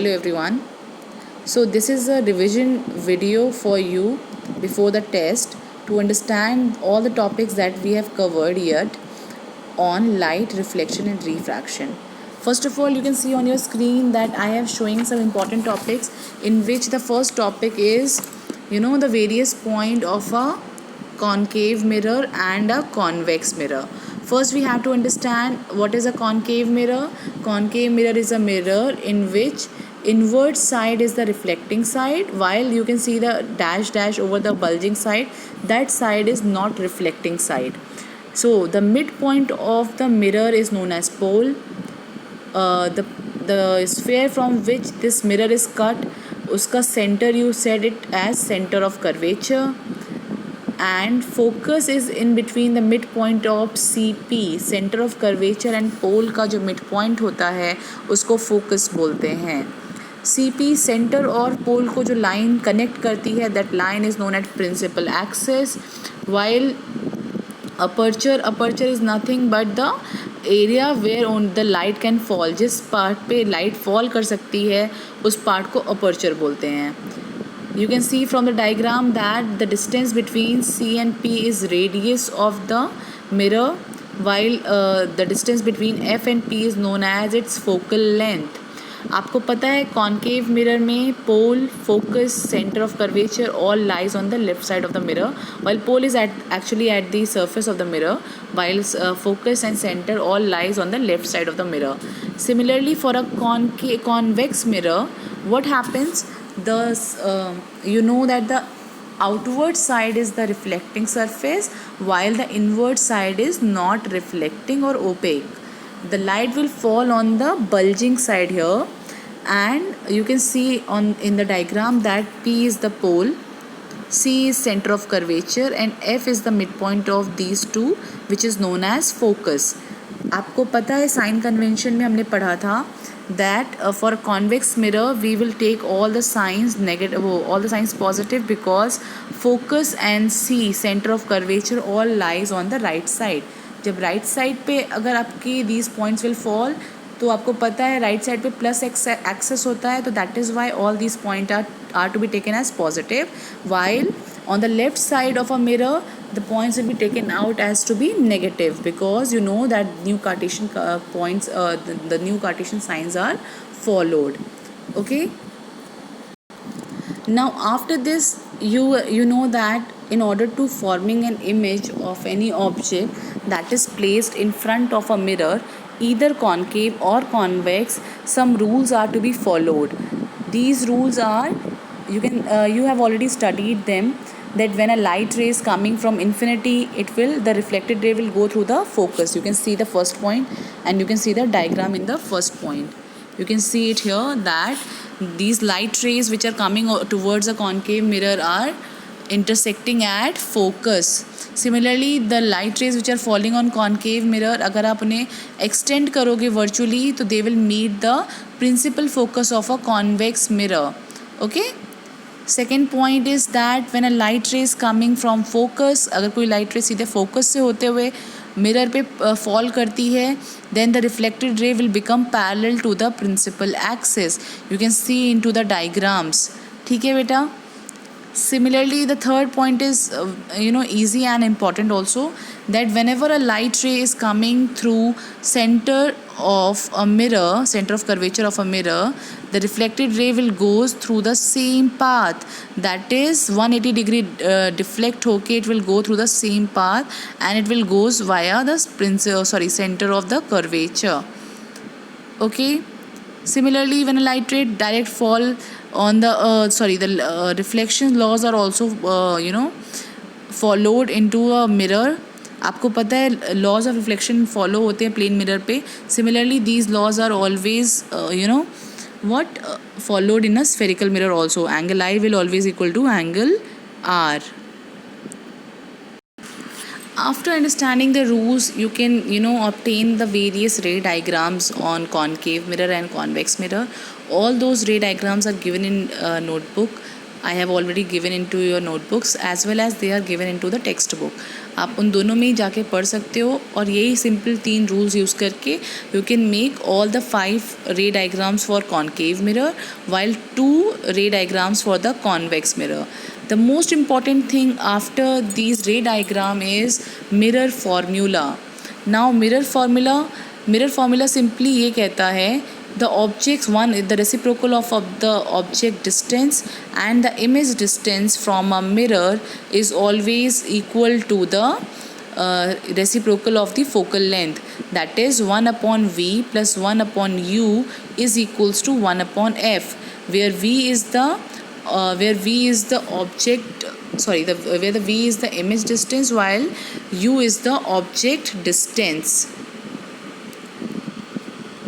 Hello everyone. So this is a revision video for you before the test to understand all the topics that we have covered yet on light, reflection and refraction. First of all, you can see on your screen that I have showing some important topics, in which the first topic is the various point of a concave mirror and a convex mirror. First we have to understand what is a concave mirror. Concave mirror is a mirror in which inward side is the reflecting side, while you can see the dash over the bulging side, that side is not reflecting side. So the midpoint of the mirror is known as pole. The sphere from which this mirror is cut, uska center, you said it as center of curvature. And focus is in between the midpoint of CP, center of curvature, and pole का जो midpoint होता है उसको focus बोलते हैं. CP centre और पोल को जो लाइन कनेक्ट करती है, that line is known as principal axis, while aperture is nothing but the area where on the light can fall. जिस पार्ट पे लाइट फॉल कर सकती है उस पार्ट को अपर्चर बोलते हैं. You can see from the diagram that the distance between C and P is radius of the mirror, while the distance between F and P is known as its focal length. आपको पता है concave mirror में pole, focus, centre of curvature all lies on the left side of the mirror, while pole is actually at the surface of the mirror, while focus and center all lies on the left side of the mirror. Similarly, for a convex mirror, what happens? That the outward side is the reflecting surface, while the inward side is not reflecting or opaque. The light will fall on the bulging side here, and you can see in the diagram that P is the pole, C is center of curvature, and F is the midpoint of these two, which is known as focus. आपको पता है sign convention में हमने पढ़ा था that for a convex mirror we will take all the signs positive, because focus and C, center of curvature, all lies on the right side. जब right side पे अगर आपकी these points will fall, तो आपको पता है right side पे plus access होता है, तो that is why all these points are to be taken as positive, while on the left side of a mirror the points will be taken out as to be negative, because you know that new Cartesian points, the new Cartesian signs are followed. Okay, now after this you know that in order to forming an image of any object that is placed in front of a mirror, either concave or convex, some rules are to be followed. These rules are, you have already studied them, that when a light ray is coming from infinity, the reflected ray will go through the focus. You can see the first point, and you can see the diagram in the first point. You can see it here that these light rays which are coming towards a concave mirror are intersecting at focus. Similarly, the light rays which are falling on concave mirror, अगर आप उन्हें extend करोगे virtually, तो they will meet the principal focus of a convex mirror. Okay. Second point is that when a light ray is coming from focus, अगर कोई light ray सीधे focus से होते हुए mirror पे fall करती है, then the reflected ray will become parallel to the principal axis. You can see into the diagrams. ठीक है बेटा. Similarly, the third point is easy and important also, that whenever a light ray is coming through center of a mirror, center of curvature of a mirror, the reflected ray will goes through the same path, that is 180 degree deflect होके it will go through the same path, and it will goes via the center of the curvature. Okay. Similarly, when a light ray direct fall on the reflection laws are also followed into a mirror. आपको पता है laws of reflection follow होते हैं plane mirror पे. Similarly, these laws are always followed in a spherical mirror also. Angle I will always equal to angle R. After understanding the rules, you can obtain the various ray diagrams on concave mirror and convex mirror. All those ray diagrams are given in notebook. I have already given into your notebooks as well as they are given into the textbook. आप उन दोनों में ही जाके पढ़ सकते हो और यही सिंपल 3 रूल्स यूज़ करके you can make all the 5 रे diagrams for concave mirror while 2 ray diagrams for the convex mirror. The most important thing after these ray diagram is mirror formula. Now mirror formula simply ये कहता है the objects one the reciprocal of the object distance and the image distance from a mirror is always equal to the reciprocal of the focal length, that is 1 upon v plus 1 upon u is equals to 1 upon f, where v is the object, where the v is the image distance while u is the object distance.